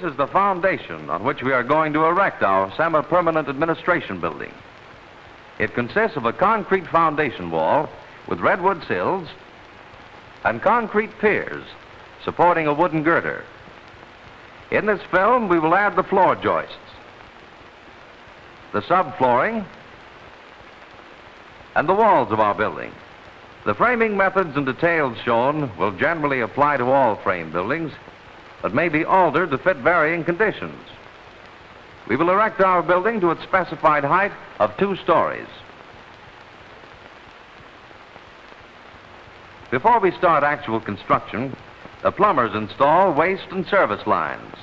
is the foundation on which we are going to erect our semi-permanent administration building. It consists of a concrete foundation wall with redwood sills and concrete piers supporting a wooden girder. In this film, we will add the floor joists, the subflooring, and the walls of our building. The framing methods and details shown will generally apply to all frame buildings, but may be altered to fit varying conditions. We will erect our building to its specified height of 2 stories. Before we start actual construction, the plumbers install waste and service lines.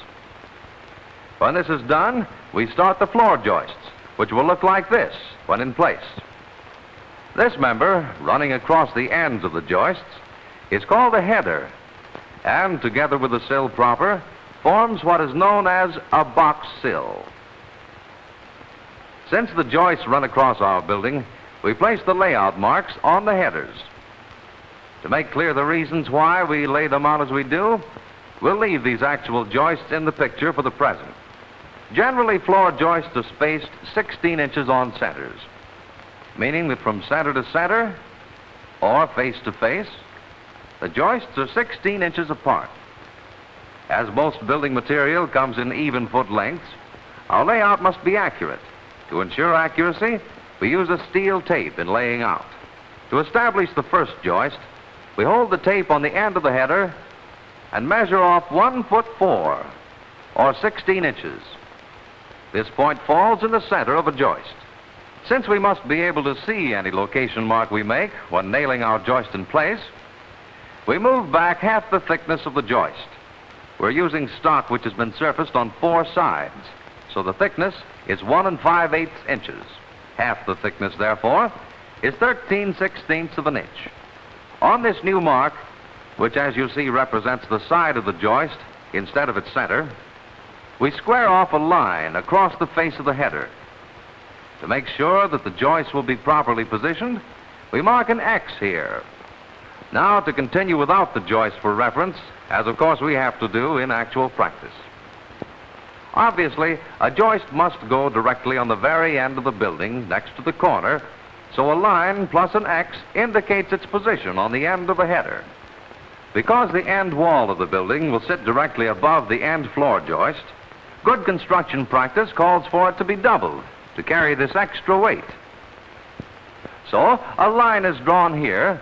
When this is done, we start the floor joists, which will look like this when in place. This member, running across the ends of the joists, is called a header, and together with the sill proper, forms what is known as a box sill. Since the joists run across our building, we place the layout marks on the headers. To make clear the reasons why we lay them out as we do, we'll leave these actual joists in the picture for the present. Generally, floor joists are spaced 16 inches on centers, meaning that from center to center, or face to face, the joists are 16 inches apart. As most building material comes in even foot lengths, our layout must be accurate. To ensure accuracy, we use a steel tape in laying out. To establish the first joist, we hold the tape on the end of the header and measure off 1 foot 4, or 16 inches. This point falls in the center of a joist. Since we must be able to see any location mark we make when nailing our joist in place, we move back half the thickness of the joist. We're using stock which has been surfaced on 4 sides, so the thickness is 1 5/8 inches. Half the thickness, therefore, is 13/16 of an inch. On this new mark, which as you see represents the side of the joist instead of its center, we square off a line across the face of the header. To make sure that the joist will be properly positioned, we mark an X here. Now to continue without the joist for reference, as of course we have to do in actual practice. Obviously, a joist must go directly on the very end of the building next to the corner, so a line plus an X indicates its position on the end of the header. Because the end wall of the building will sit directly above the end floor joist, good construction practice calls for it to be doubled to carry this extra weight. So a line is drawn here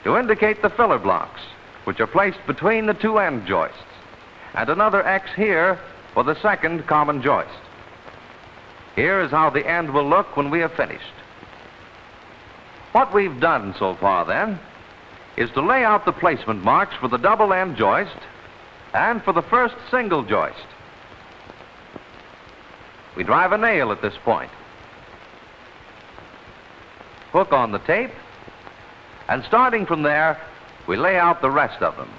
to indicate the filler blocks, which are placed between the 2 end joists, and another X here for the second common joist. Here is how the end will look when we have finished. What we've done so far, then, is to lay out the placement marks for the double end joist and for the first single joist. We drive a nail at this point, hook on the tape, and starting from there, we lay out the rest of them.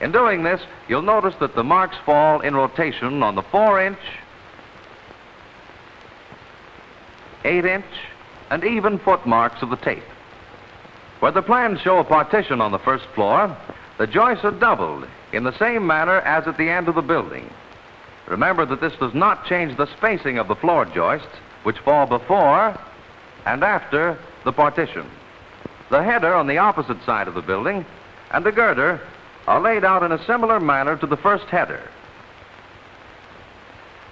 In doing this, you'll notice that the marks fall in rotation on the 4-inch, 8-inch, and even foot marks of the tape. Where the plans show a partition on the first floor, the joists are doubled in the same manner as at the end of the building. Remember that this does not change the spacing of the floor joists, which fall before and after the partition. The header on the opposite side of the building and the girder are laid out in a similar manner to the first header.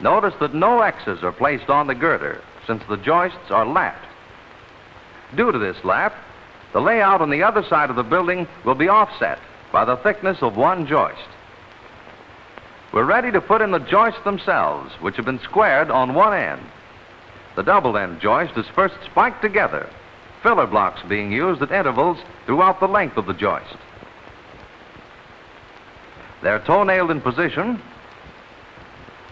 Notice that no X's are placed on the girder, since the joists are lapped. Due to this lap, the layout on the other side of the building will be offset by the thickness of 1 joist. We're ready to put in the joists themselves, which have been squared on 1 end. The double end joist is first spiked together, filler blocks being used at intervals throughout the length of the joist. They're toe-nailed in position,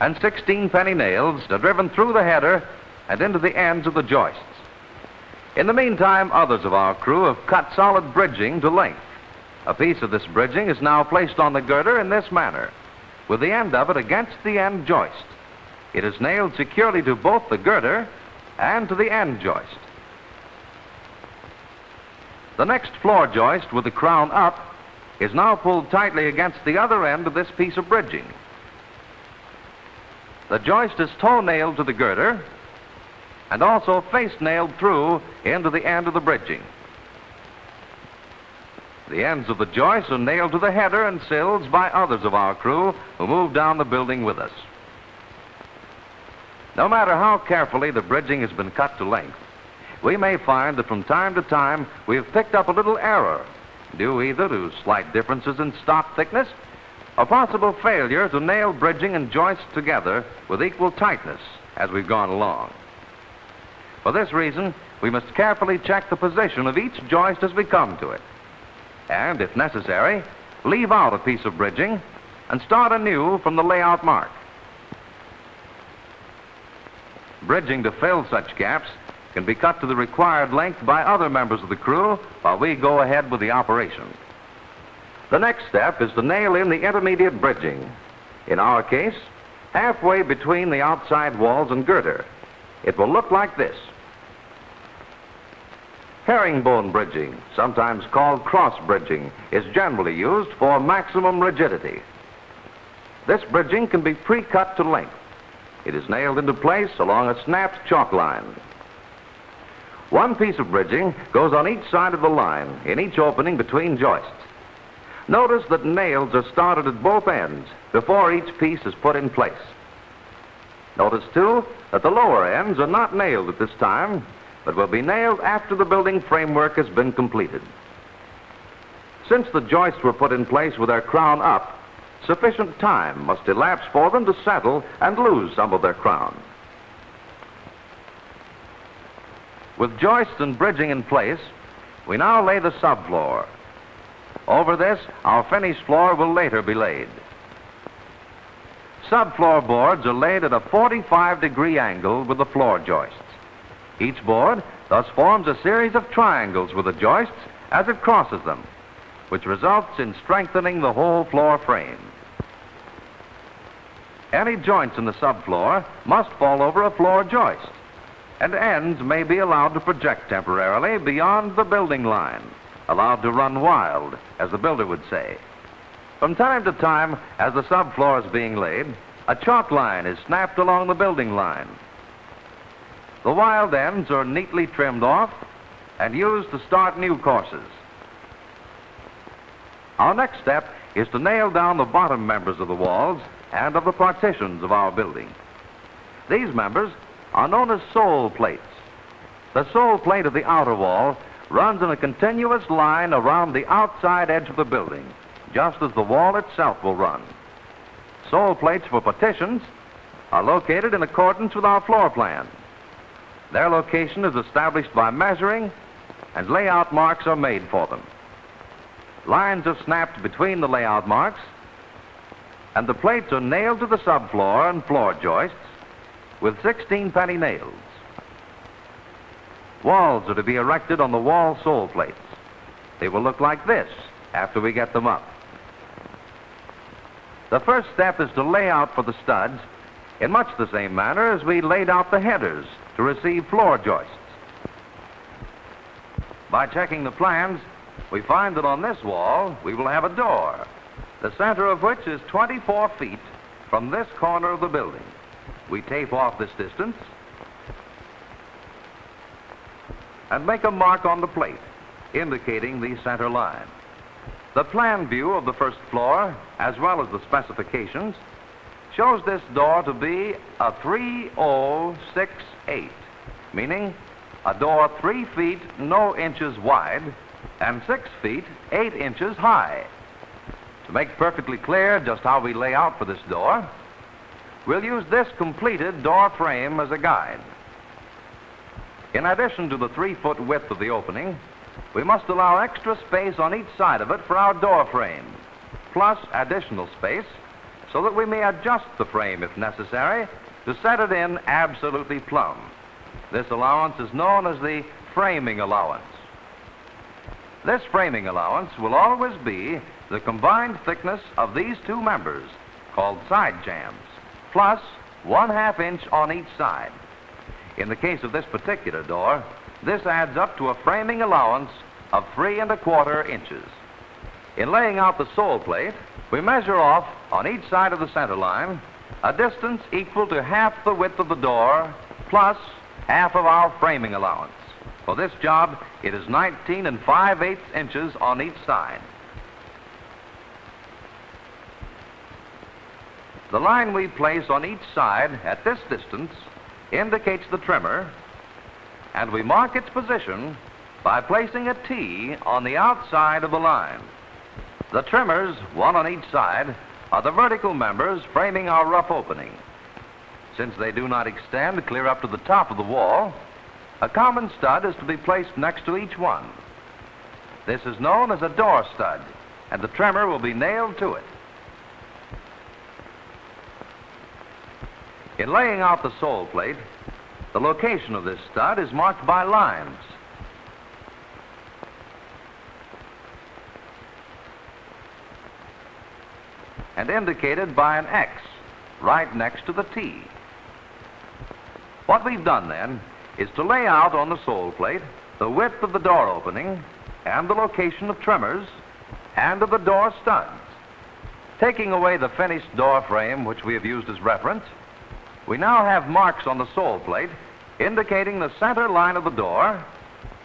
and 16 penny nails are driven through the header and into the ends of the joists. In the meantime, others of our crew have cut solid bridging to length. A piece of this bridging is now placed on the girder in this manner, with the end of it against the end joist. It is nailed securely to both the girder and to the end joist. The next floor joist with the crown up is now pulled tightly against the other end of this piece of bridging. The joist is toe-nailed to the girder and also face-nailed through into the end of the bridging. The ends of the joists are nailed to the header and sills by others of our crew who move down the building with us. No matter how carefully the bridging has been cut to length, we may find that from time to time we have picked up a little error, due either to slight differences in stock thickness or possible failure to nail bridging and joists together with equal tightness as we've gone along. For this reason, we must carefully check the position of each joist as we come to it, and, if necessary, leave out a piece of bridging and start anew from the layout mark. Bridging to fill such gaps can be cut to the required length by other members of the crew while we go ahead with the operation. The next step is to nail in the intermediate bridging, in our case, halfway between the outside walls and girder. It will look like this. Herringbone bridging, sometimes called cross bridging, is generally used for maximum rigidity. This bridging can be pre-cut to length. It is nailed into place along a snapped chalk line. One piece of bridging goes on each side of the line, in each opening between joists. Notice that nails are started at both ends before each piece is put in place. Notice, too, that the lower ends are not nailed at this time, but will be nailed after the building framework has been completed. Since the joists were put in place with their crown up, sufficient time must elapse for them to settle and lose some of their crown. With joists and bridging in place, we now lay the subfloor. Over this, our finished floor will later be laid. Subfloor boards are laid at a 45-degree angle with the floor joists. Each board thus forms a series of triangles with the joists as it crosses them, which results in strengthening the whole floor frame. Any joints in the subfloor must fall over a floor joist, and ends may be allowed to project temporarily beyond the building line, allowed to run wild, as the builder would say. From time to time, as the subfloor is being laid, a chalk line is snapped along the building line. The wild ends are neatly trimmed off and used to start new courses. Our next step is to nail down the bottom members of the walls and of the partitions of our building. These members are known as sole plates. The sole plate of the outer wall runs in a continuous line around the outside edge of the building, just as the wall itself will run. Sole plates for partitions are located in accordance with our floor plan. Their location is established by measuring, and layout marks are made for them. Lines are snapped between the layout marks, and the plates are nailed to the subfloor and floor joists with 16-penny nails. Walls are to be erected on the wall sole plates. They will look like this after we get them up. The first step is to lay out for the studs in much the same manner as we laid out the headers to receive floor joists. By checking the plans, we find that on this wall we will have a door, the center of which is 24 feet from this corner of the building. We tape off this distance and make a mark on the plate, indicating the center line. The plan view of the first floor, as well as the specifications, shows this door to be a 3068, meaning a door 3 feet no inches wide and 6 feet 8 inches high. To make perfectly clear just how we lay out for this door, we'll use this completed door frame as a guide. In addition to the 3-foot width of the opening, we must allow extra space on each side of it for our door frame, plus additional space so that we may adjust the frame if necessary to set it in absolutely plumb. This allowance is known as the framing allowance. This framing allowance will always be the combined thickness of these two members, called side jambs, plus 1/2 inch on each side. In the case of this particular door, this adds up to a framing allowance of 3 1/4 inches. In laying out the sole plate, we measure off on each side of the center line a distance equal to half the width of the door plus half of our framing allowance. For this job, it is 19 5/8 inches on each side. The line we place on each side at this distance indicates the trimmer, and we mark its position by placing a T on the outside of the line. The trimmers, one on each side, are the vertical members framing our rough opening. Since they do not extend clear up to the top of the wall, a common stud is to be placed next to each one. This is known as a door stud, and the trimmer will be nailed to it. In laying out the sole plate, the location of this stud is marked by lines. And indicated by an X right next to the T. What we've done then is to lay out on the sole plate the width of the door opening and the location of trimmers and of the door studs. Taking away the finished door frame which we have used as reference, we now have marks on the sole plate indicating the center line of the door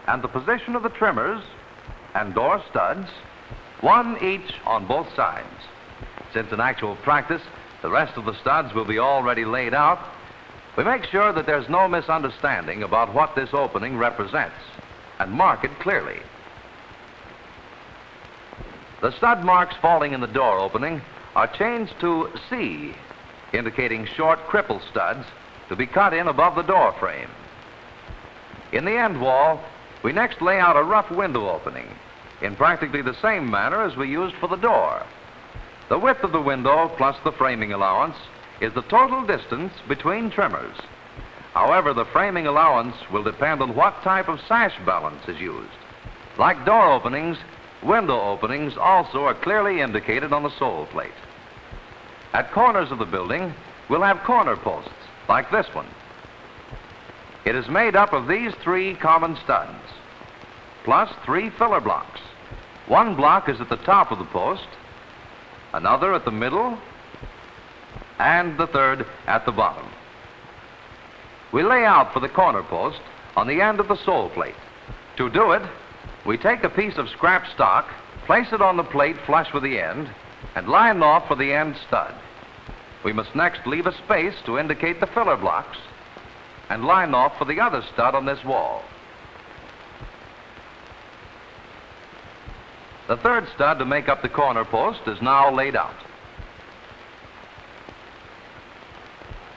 and the position of the trimmers and door studs, one each on both sides. Since in actual practice, the rest of the studs will be already laid out, we make sure that there's no misunderstanding about what this opening represents and mark it clearly. The stud marks falling in the door opening are changed to C, indicating short cripple studs to be cut in above the door frame. In the end wall, we next lay out a rough window opening in practically the same manner as we used for the door. The width of the window plus the framing allowance is the total distance between trimmers. However, the framing allowance will depend on what type of sash balance is used. Like door openings, window openings also are clearly indicated on the sole plate. At corners of the building, we'll have corner posts, like this one. It is made up of these three common studs, plus three filler blocks. One block is at the top of the post, another at the middle, and the third at the bottom. We lay out for the corner post on the end of the sole plate. To do it, we take a piece of scrap stock, place it on the plate flush with the end, and line off for the end stud. We must next leave a space to indicate the filler blocks, and line off for the other stud on this wall. The third stud to make up the corner post is now laid out.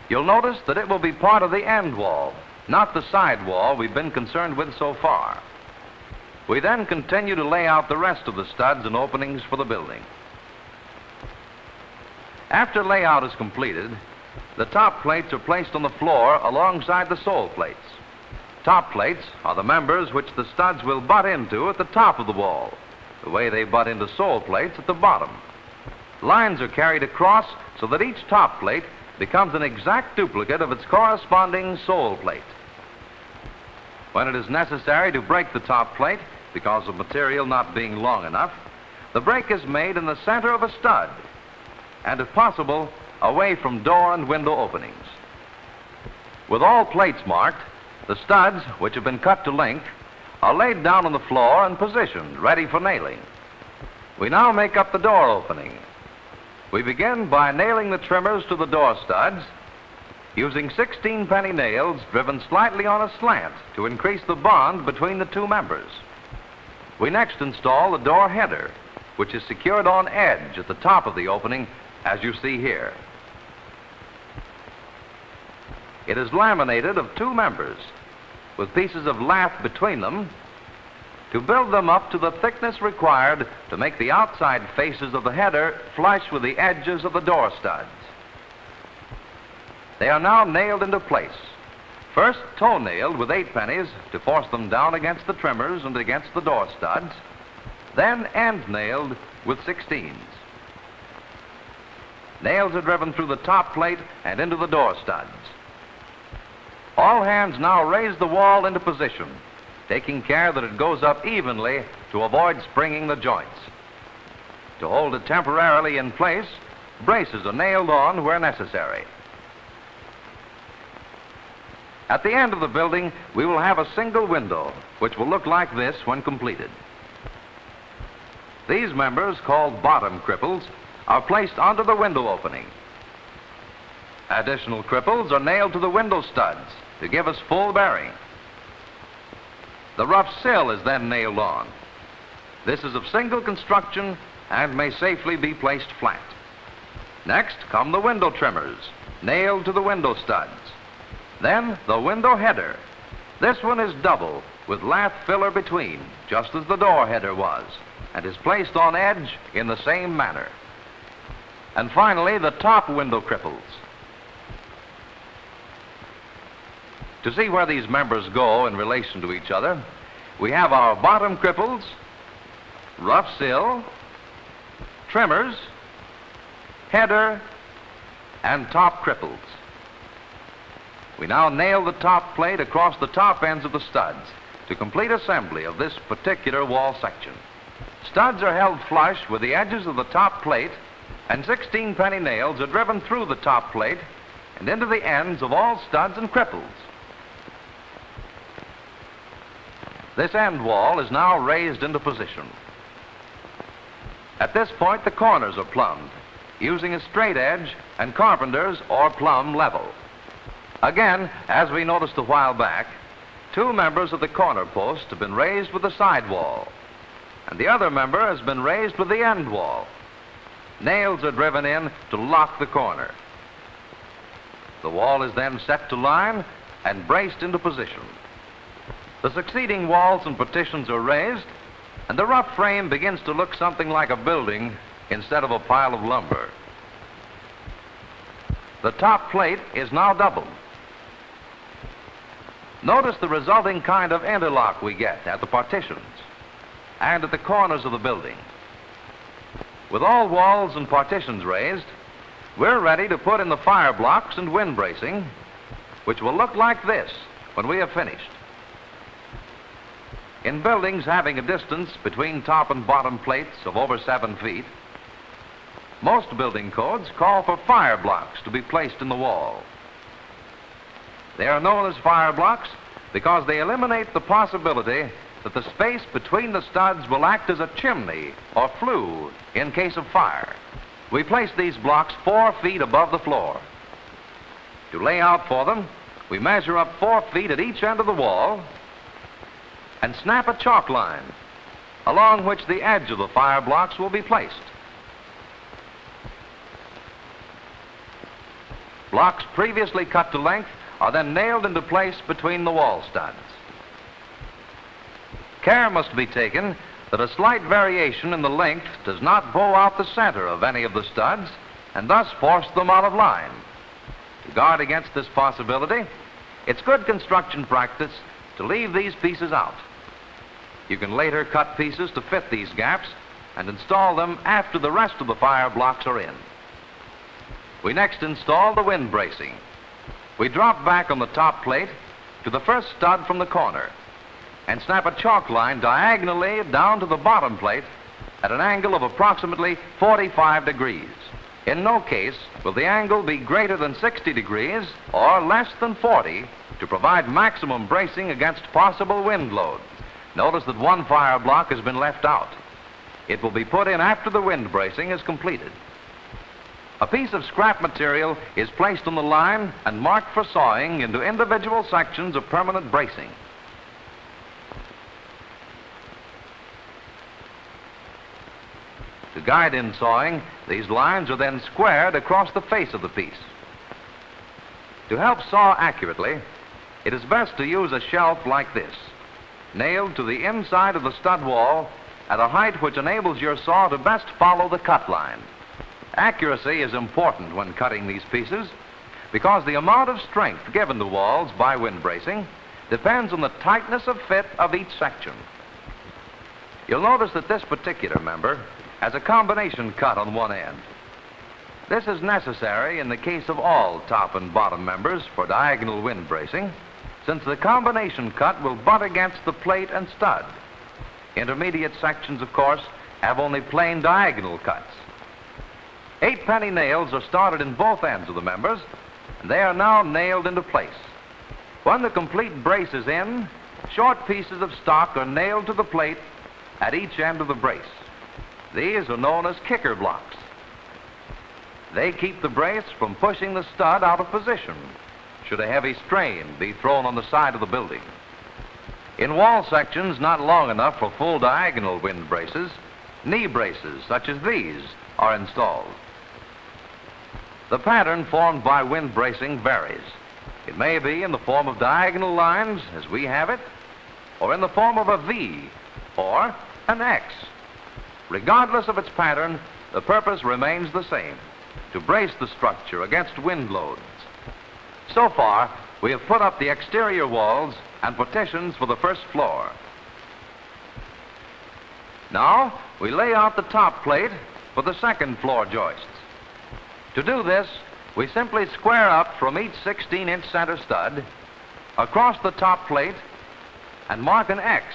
You'll notice that it will be part of the end wall, not the side wall we've been concerned with so far. We then continue to lay out the rest of the studs and openings for the building. After layout is completed, the top plates are placed on the floor alongside the sole plates. Top plates are the members which the studs will butt into at the top of the wall, the way they butt into sole plates at the bottom. Lines are carried across so that each top plate becomes an exact duplicate of its corresponding sole plate. When it is necessary to break the top plate, because of material not being long enough, the break is made in the center of a stud, and if possible, away from door and window openings. With all plates marked, the studs, which have been cut to length, are laid down on the floor and positioned, ready for nailing. We now make up the door opening. We begin by nailing the trimmers to the door studs, using 16-penny nails driven slightly on a slant to increase the bond between the two members. We next install the door header, which is secured on edge at the top of the opening, as you see here. It is laminated of two members, with pieces of lath between them, to build them up to the thickness required to make the outside faces of the header flush with the edges of the door studs. They are now nailed into place. First toe-nailed with 8 pennies to force them down against the trimmers and against the door studs, then end-nailed with 16s. Nails are driven through the top plate and into the door studs. All hands now raise the wall into position, taking care that it goes up evenly to avoid springing the joints. To hold it temporarily in place, braces are nailed on where necessary. At the end of the building, we will have a single window, which will look like this when completed. These members, called bottom cripples, are placed onto the window opening. Additional cripples are nailed to the window studs to give us full bearing. The rough sill is then nailed on. This is of single construction and may safely be placed flat. Next come the window trimmers, nailed to the window studs. Then the window header. This one is double with lath filler between, just as the door header was, and is placed on edge in the same manner. And finally, the top window cripples. To see where these members go in relation to each other, we have our bottom cripples, rough sill, trimmers, header, and top cripples. We now nail the top plate across the top ends of the studs to complete assembly of this particular wall section. Studs are held flush with the edges of the top plate, and 16-penny nails are driven through the top plate and into the ends of all studs and cripples. This end wall is now raised into position. At this point, the corners are plumbed, using a straight edge and carpenter's or plumb level. Again, as we noticed a while back, two members of the corner post have been raised with the side wall, and the other member has been raised with the end wall. Nails are driven in to lock the corner. The wall is then set to line and braced into position. The succeeding walls and partitions are raised, and the rough frame begins to look something like a building instead of a pile of lumber. The top plate is now doubled. Notice the resulting kind of interlock we get at the partitions and at the corners of the building. With all walls and partitions raised, we're ready to put in the fire blocks and wind bracing, which will look like this when we have finished. In buildings having a distance between top and bottom plates of over 7 feet, most building codes call for fire blocks to be placed in the wall. They are known as fire blocks because they eliminate the possibility that the space between the studs will act as a chimney or flue in case of fire. We place these blocks 4 feet above the floor. To lay out for them, we measure up 4 feet at each end of the wall and snap a chalk line along which the edge of the fire blocks will be placed. Blocks previously cut to length are then nailed into place between the wall studs. Care must be taken that a slight variation in the length does not bow out the center of any of the studs and thus force them out of line. To guard against this possibility, it's good construction practice to leave these pieces out. You can later cut pieces to fit these gaps and install them after the rest of the fire blocks are in. We next install the wind bracing. We drop back on the top plate to the first stud from the corner and snap a chalk line diagonally down to the bottom plate at an angle of approximately 45 degrees. In no case will the angle be greater than 60 degrees or less than 40 to provide maximum bracing against possible wind loads. Notice that one fire block has been left out. It will be put in after the wind bracing is completed. A piece of scrap material is placed on the line and marked for sawing into individual sections of permanent bracing. To guide in sawing, these lines are then squared across the face of the piece. To help saw accurately, it is best to use a shelf like this, nailed to the inside of the stud wall at a height which enables your saw to best follow the cut line. Accuracy is important when cutting these pieces because the amount of strength given to walls by wind bracing depends on the tightness of fit of each section. You'll notice that this particular member has a combination cut on one end. This is necessary in the case of all top and bottom members for diagonal wind bracing, since the combination cut will butt against the plate and stud. Intermediate sections, of course, have only plain diagonal cuts. 8-penny nails are started in both ends of the members, and they are now nailed into place. When the complete brace is in, short pieces of stock are nailed to the plate at each end of the brace. These are known as kicker blocks. They keep the brace from pushing the stud out of position should a heavy strain be thrown on the side of the building. In wall sections not long enough for full diagonal wind braces, knee braces such as these are installed. The pattern formed by wind bracing varies. It may be in the form of diagonal lines, as we have it, or in the form of a V or an X. Regardless of its pattern, the purpose remains the same, to brace the structure against wind loads. So far, we have put up the exterior walls and partitions for the first floor. Now, we lay out the top plate for the second floor joists. To do this, we simply square up from each 16-inch center stud across the top plate and mark an X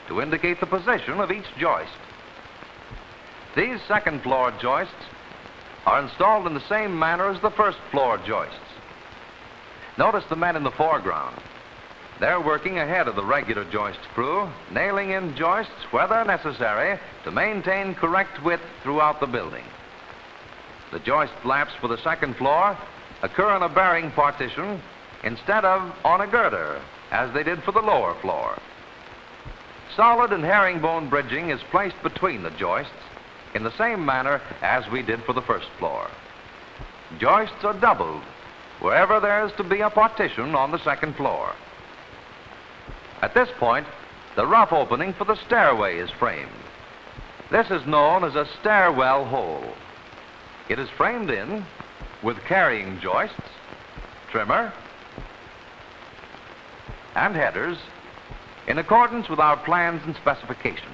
to indicate the position of each joist. These second floor joists are installed in the same manner as the first floor joists. Notice the men in the foreground. They're working ahead of the regular joist crew, nailing in joists where they're necessary to maintain correct width throughout the building. The joist flaps for the second floor occur on a bearing partition instead of on a girder, as they did for the lower floor. Solid and herringbone bridging is placed between the joists in the same manner as we did for the first floor. Joists are doubled wherever there is to be a partition on the second floor. At this point, the rough opening for the stairway is framed. This is known as a stairwell hole. It is framed in with carrying joists, trimmer, and headers in accordance with our plans and specifications.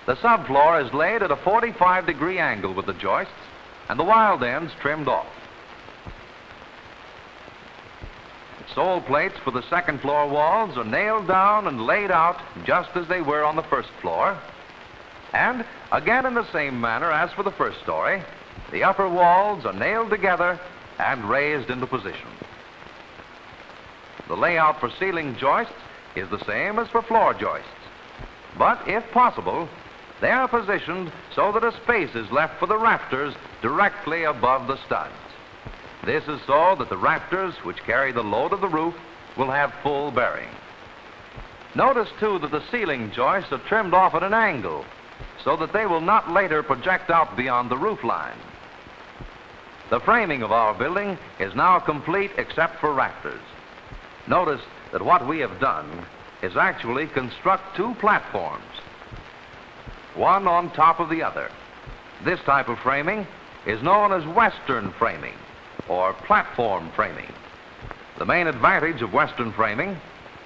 The subfloor is laid at a 45-degree angle with the joists and the wild ends trimmed off. Sole plates for the second floor walls are nailed down and laid out just as they were on the first floor. And, again in the same manner as for the first story, the upper walls are nailed together and raised into position. The layout for ceiling joists is the same as for floor joists, but if possible, they are positioned so that a space is left for the rafters directly above the studs. This is so that the rafters, which carry the load of the roof, will have full bearing. Notice, too, that the ceiling joists are trimmed off at an angle so that they will not later project out beyond the roof line. The framing of our building is now complete except for rafters. Notice that what we have done is actually construct two platforms, one on top of the other. This type of framing is known as Western framing or platform framing. The main advantage of Western framing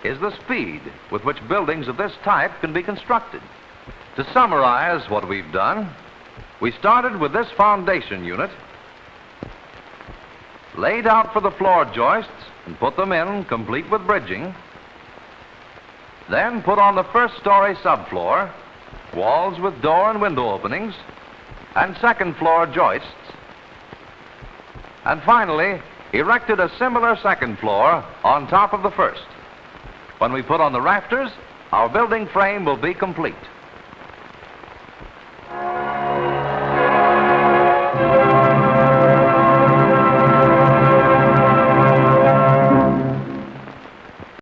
is the speed with which buildings of this type can be constructed. To summarize what we've done, we started with this foundation unit, laid out for the floor joists and put them in complete with bridging, then put on the first story subfloor, walls with door and window openings, and second floor joists, and finally erected a similar second floor on top of the first. When we put on the rafters, our building frame will be complete.